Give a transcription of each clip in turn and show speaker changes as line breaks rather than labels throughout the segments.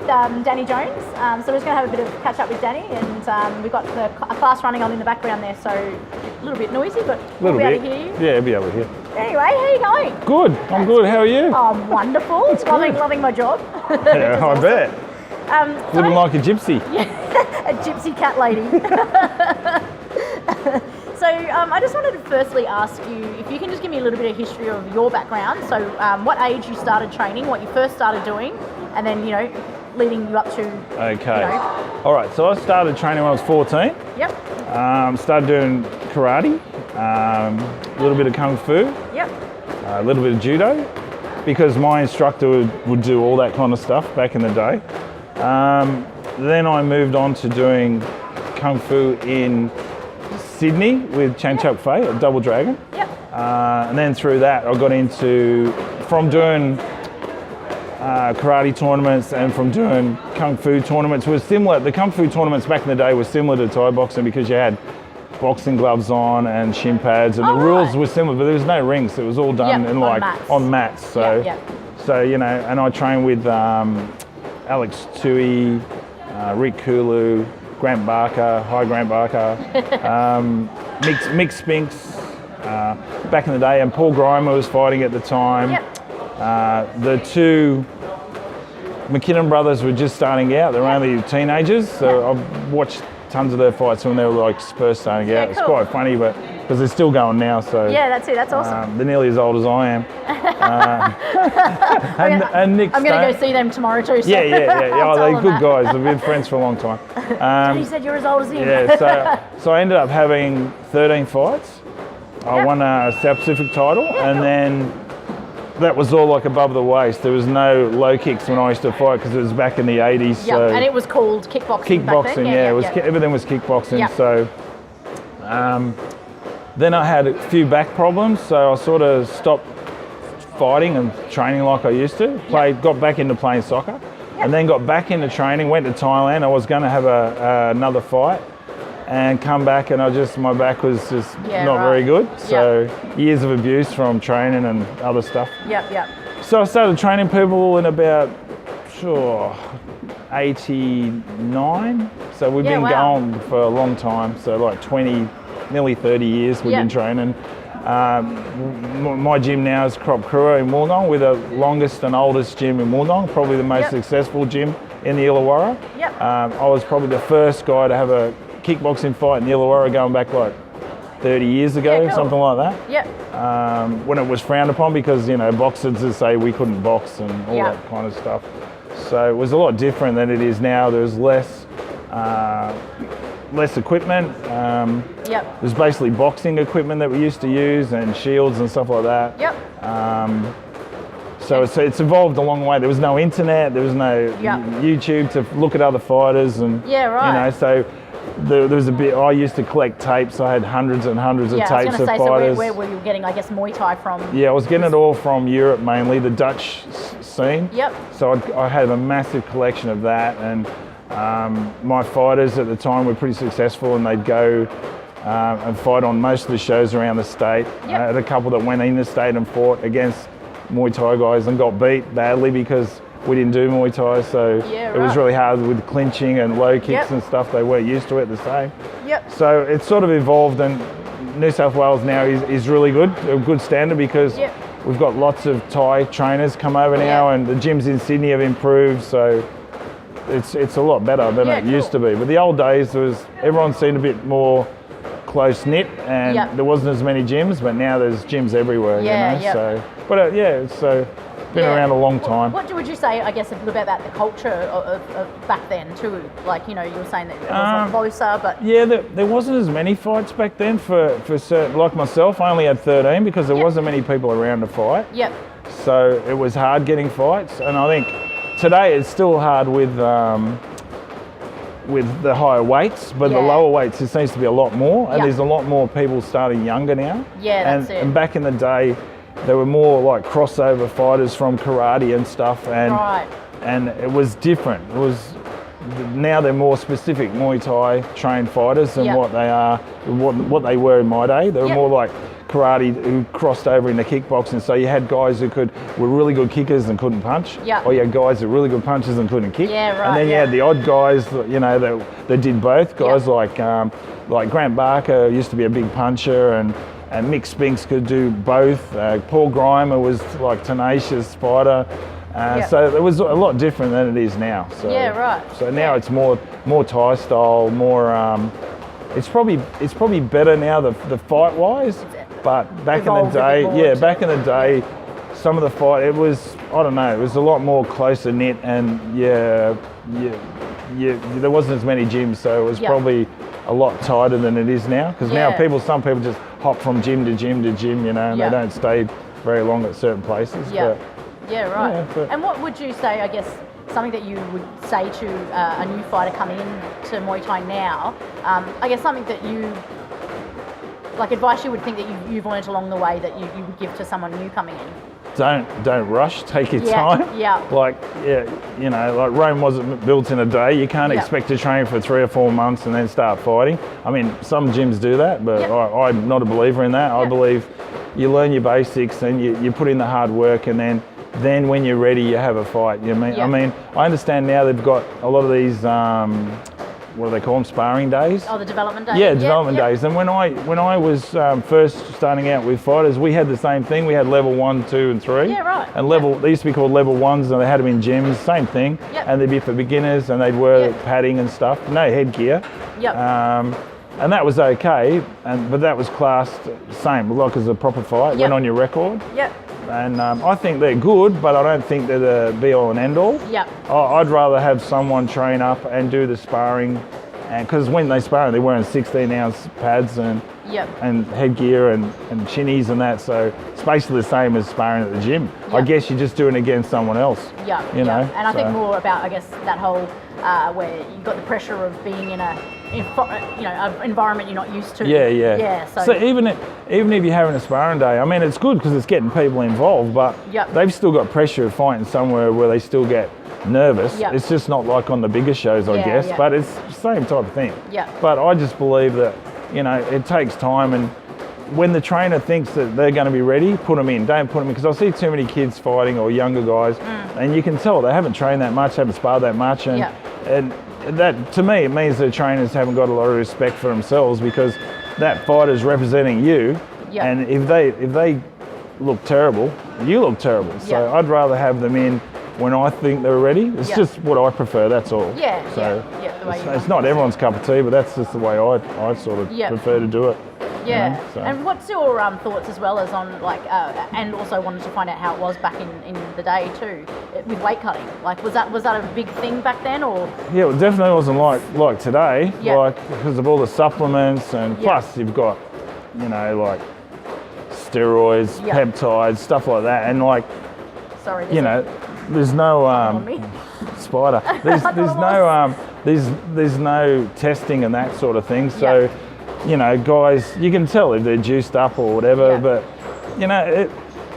Danny Jones. So we're just going to have a bit of catch up with Danny, and we've got a class running on in the background there, so a little bit noisy, but we'll be able to hear you.
Yeah, I'll be able to hear.
Anyway, how are you going?
Good, I'm good. How are you?
Oh, wonderful. Loving my job.
Yeah, I bet. Living like a gypsy.
Yeah, a gypsy cat lady. So I just wanted to firstly ask you if you can just give me a little bit of history of your background. So what age you started training, what you first started doing, and then, leading you up to...
Okay. All right, so I started training when I was 14.
Yep.
Started doing karate, a little bit of kung fu.
Yep.
A little bit of judo, because my instructor would do all that kind of stuff back in the day. Then I moved on to doing kung fu in Sydney with Chan Chuck Fei at Double Dragon.
Yep.
And then through that I got from doing karate tournaments and from doing kung fu tournaments was similar. The kung fu tournaments back in the day were similar to Thai boxing because you had boxing gloves on and shin pads, and the rules were similar, but there was no rings. It was all done on mats. So, and I trained with Alex Tui, Rick Kulu, Grant Barker, Grant Barker, Mick Spinks back in the day, and Paul Grimer was fighting at the time.
Yep.
The two McKinnon brothers were just starting out. They were only teenagers, so I've watched tons of their fights when they were like first starting out. It's quite funny, but because they're still going now. So
yeah, that's it. That's awesome.
They're nearly as old as I am. And Nick.
I'm going to go see them tomorrow too. So.
Yeah. Oh, they're good guys. We've been friends for a long time.
He said you're as old as him.
Yeah. So I ended up having 13 fights. I won a South Pacific title, and then that was all like above the waist. There was no low kicks when I used to fight because it was back in the 80s.
Yeah,
so
and it was called kickboxing. Back then.
Everything was kickboxing.
Yeah.
So then I had a few back problems, so I sort of stopped fighting and training like I used to. Got back into playing soccer, and then got back into training. Went to Thailand. I was going to have another fight, and come back, and my back was just not very good. So years of abuse from training and other stuff.
Yep.
So I started training people in about 89. So we've been going for a long time. So like 20, nearly 30 years we've been training. My gym now is Khrop Khrua in Wollongong. We're the longest and oldest gym in Wollongong, probably the most successful gym in the Illawarra.
Yep.
I was probably the first guy to have a kickboxing fight in the Illawarra going back like 30 years ago, something like that.
Yep.
When it was frowned upon because, boxers would say we couldn't box and all that kind of stuff. So it was a lot different than it is now. There's less equipment. There's basically boxing equipment that we used to use and shields and stuff like that.
Yep.
So it's evolved a long way. There was no internet, there was no YouTube to look at other fighters, and so there was a bit. I used to collect tapes. I had hundreds and hundreds of tapes of fighters.
So where were you getting, I guess, Muay Thai from?
Yeah, I was getting it all from Europe mainly, the Dutch scene.
Yep.
So I had a massive collection of that, and my fighters at the time were pretty successful, and they'd go and fight on most of the shows around the state. I had a couple that went in the state and fought against Muay Thai guys and got beat badly because we didn't do Muay Thai, so it was really hard with clinching and low kicks and stuff. They weren't used to it the same. So it's sort of evolved, and New South Wales now is really good, a good standard, because we've got lots of Thai trainers come over now, and the gyms in Sydney have improved, so it's a lot better than it used to be. But the old days, everyone seemed a bit more close knit, and there wasn't as many gyms, but now there's gyms everywhere. So it's been around a long time.
What would you say, I guess, a little bit about the culture of back then too? Like, you were saying that it was closer, but
there wasn't as many fights back then for certain. Like myself, I only had 13 because there wasn't many people around to fight. So it was hard getting fights, and I think today it's still hard with the higher weights, but the lower weights there seems to be a lot more, and there's a lot more people starting younger now. And back in the day, there were more like crossover fighters from karate and stuff, and it was different. Now they're more specific Muay Thai trained fighters than what they are, what they were in my day. They were more like karate who crossed over into kickboxing. So you had guys who were really good kickers and couldn't punch.
Yeah.
Or you had guys who were really good punchers and couldn't kick.
Yeah, right.
And then you had the odd guys, that did both. Guys like Grant Barker used to be a big puncher, and Mick Spinks could do both. Paul Grimer was like tenacious fighter. So it was a lot different than it is now. So,
yeah, right.
So now it's more Thai style, more. It's probably better now the fight wise, but back in the day, back in the day, some of the fight it was it was a lot more closer knit, and there wasn't as many gyms, so it was probably a lot tighter than it is now. Because now some people just hop from gym to gym to gym, and they don't stay very long at certain places.
Yeah. Yeah, right.
Yeah,
and what would you say, I guess, something that you would say to a new fighter coming in to Muay Thai now, I guess something that you, like advice you would think that you've learnt along the way that you would give to someone new coming in?
Don't rush, take your time.
Yeah.
Like Rome wasn't built in a day. You can't expect to train for 3 or 4 months and then start fighting. I mean, some gyms do that, but I'm not a believer in that. I believe you learn your basics and you put in the hard work, and then when you're ready, you have a fight. I mean, I understand now they've got a lot of these, what do they call them, sparring days?
Oh, the development days.
Yeah, development days. And when I was first starting out with fighters, we had the same thing. We had level 1, 2, and 3.
Yeah, right.
And they used to be called level 1s, and they had them in gyms, same thing.
Yep.
And they'd be for beginners, and they'd wear padding and stuff, no headgear.
Yep.
And that was okay, but that was classed same, like as a proper fight, went on your record.
Yep.
And I think they're good, but I don't think they're the be-all and end-all.
Yep.
I'd rather have someone train up and do the sparring, because when they spar, they're wearing 16-ounce pads and headgear and chinnies and that, so it's basically the same as sparring at the gym.
Yep.
I guess you're just doing it against someone else.
Yeah. And I think more about, I guess, that whole where you've got the pressure of being in an environment you're not used to.
Yeah. So even if you're having a sparring day, I mean, it's good because it's getting people involved, but they've still got pressure of fighting somewhere where they still get nervous.
Yep.
It's just not like on the bigger shows, I guess, but it's the same type of thing.
Yeah.
But I just believe that, it takes time, and when the trainer thinks that they're going to be ready, put them in. Don't put them in, because I see too many kids fighting, or younger guys, and you can tell they haven't trained that much, haven't sparred that much, and that, to me, it means the trainers haven't got a lot of respect for themselves, because that fighter's representing you, and if they look terrible, you look terrible. So I'd rather have them in when I think they're ready. It's just what I prefer, that's all. It's not everyone's cup of tea, but that's just the way I sort of prefer to do it.
Yeah. And what's your thoughts as well as on and also wanted to find out how it was back in the day too, with weight cutting? Like, was that a big thing back then, or? Yeah,
it definitely wasn't like today. Because of all the supplements, and plus you've got, steroids, peptides, stuff like that, and there's no spider. There's no testing and that sort of thing. So, guys, you can tell if they're juiced up or whatever. But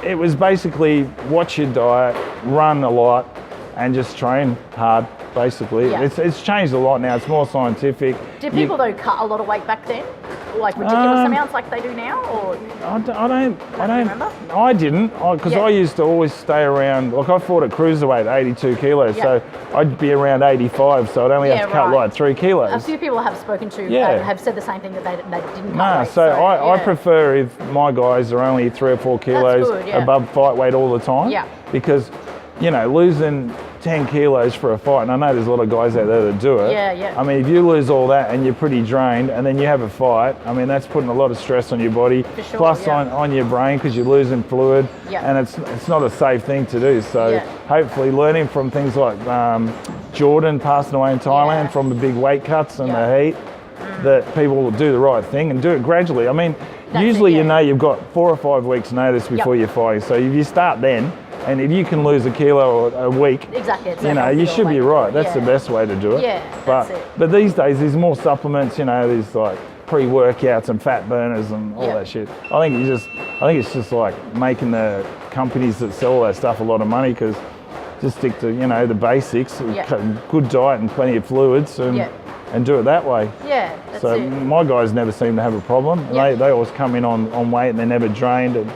it was basically watch your diet, run a lot, and just train hard. Basically, it's changed a lot now. It's more scientific.
Did people though cut a lot of weight back then? Like ridiculous amounts like they do now, or?
I don't
remember?
I didn't, because I used to always stay around, like I fought at cruiserweight, 82 kilos, so I'd be around 85, so I'd only have to cut like 3 kilos.
A few people I have spoken to have said the same thing, that they didn't cut weight.
So I prefer if my guys are only 3 or 4 kilos above fight weight all the time, because, losing 10 kilos for a fight, and I know there's a lot of guys out there that do it. I mean, if you lose all that and you're pretty drained, and then you have a fight, I mean, that's putting a lot of stress on your body, plus on your brain, because you're losing fluid, and it's not a safe thing to do. So hopefully learning from things like Jordan passing away in Thailand from the big weight cuts and the heat, that people will do the right thing and do it gradually. I mean, usually you've got 4 or 5 weeks notice before you're fighting, so if you start then, and if you can lose a kilo a week, you should be right. That's the best way to do it. But these days, there's more supplements. There's like pre-workouts and fat burners and all that shit. I think it's just like making the companies that sell that stuff a lot of money, because just stick to the basics, good diet and plenty of fluids, and and do it that way.
Yeah, that's
So
it.
my guys never seem to have a problem.
Yeah.
They always come in on weight and they're never drained. And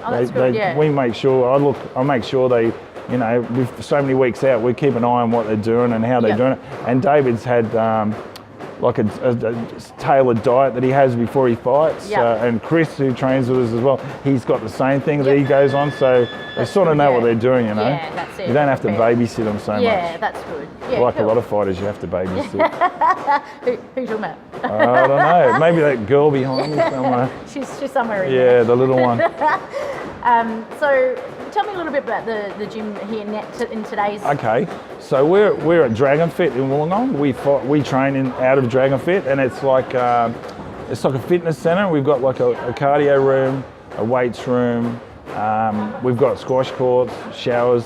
Oh, that's good, yeah.
we make sure, I make sure they, you know, with so many weeks out, we keep an eye on what they're doing and how they're
Yeah.
doing it. And David's had like a tailored diet that he has before he fights.
Yeah.
And Chris, who trains with us as well, he's got the same thing that
Yep.
he goes on. So they sort of
good,
know
yeah.
what they're doing, you know.
Yeah, that's it.
You don't have to
Fair.
babysit them so much.
Yeah, that's good. Yeah,
Like
cool.
a lot of fighters, you have to babysit.
Who you talking about?
I don't know. Maybe that girl behind me somewhere.
She's somewhere in
Yeah,
there.
the little one.
So tell me a little bit about the gym here in today's.
Okay, so we're at Dragon Fit in Wollongong. We train out of Dragon Fit, and it's like a fitness centre. We've got like a cardio room, a weights room. We've got squash courts, showers,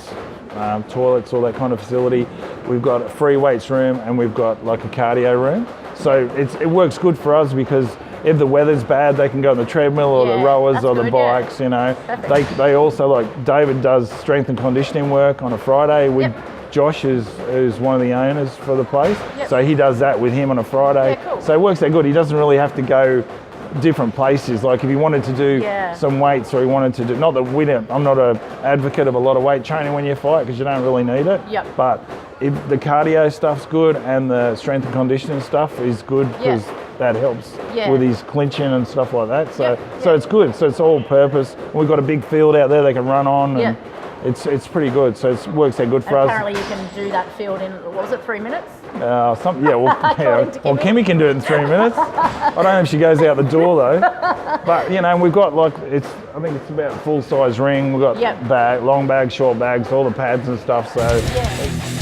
toilets, all that kind of facility. We've got a free weights room, and we've got like a cardio room. So it works good for us because if the weather's bad, they can go on the treadmill or the
Yeah,
rowers
that's
or the
good, yeah.
bikes, you know.
Perfect.
They also, like David does strength and conditioning work on a Friday.
Yep.
Josh is one of the owners for the place.
Yep.
So he does that with him on a Friday.
Yeah, cool.
So it works out good. He doesn't really have to go different places. Like if he wanted to do
Yeah.
some weights or he wanted to do, not that I'm not an advocate of a lot of weight training when you fight because you don't really need it.
Yep.
But if the cardio stuff's good and the strength and conditioning stuff is good because that helps
Yeah.
with his clinching and stuff like that. So
Yep,
so
yep.
it's good. So it's all purpose. We've got a big field out there they can run on and
Yep.
it's pretty good. So it works out good for
And
us.
apparently you can do that field in, what was it, 3 minutes?
Well,
According to
Kimmy can do it in 3 minutes. I don't know if she goes out the door though. But you know, we've got like I think it's about a full size ring. We've got
Yep.
long bags, short bags, all the pads and stuff. So
Yeah.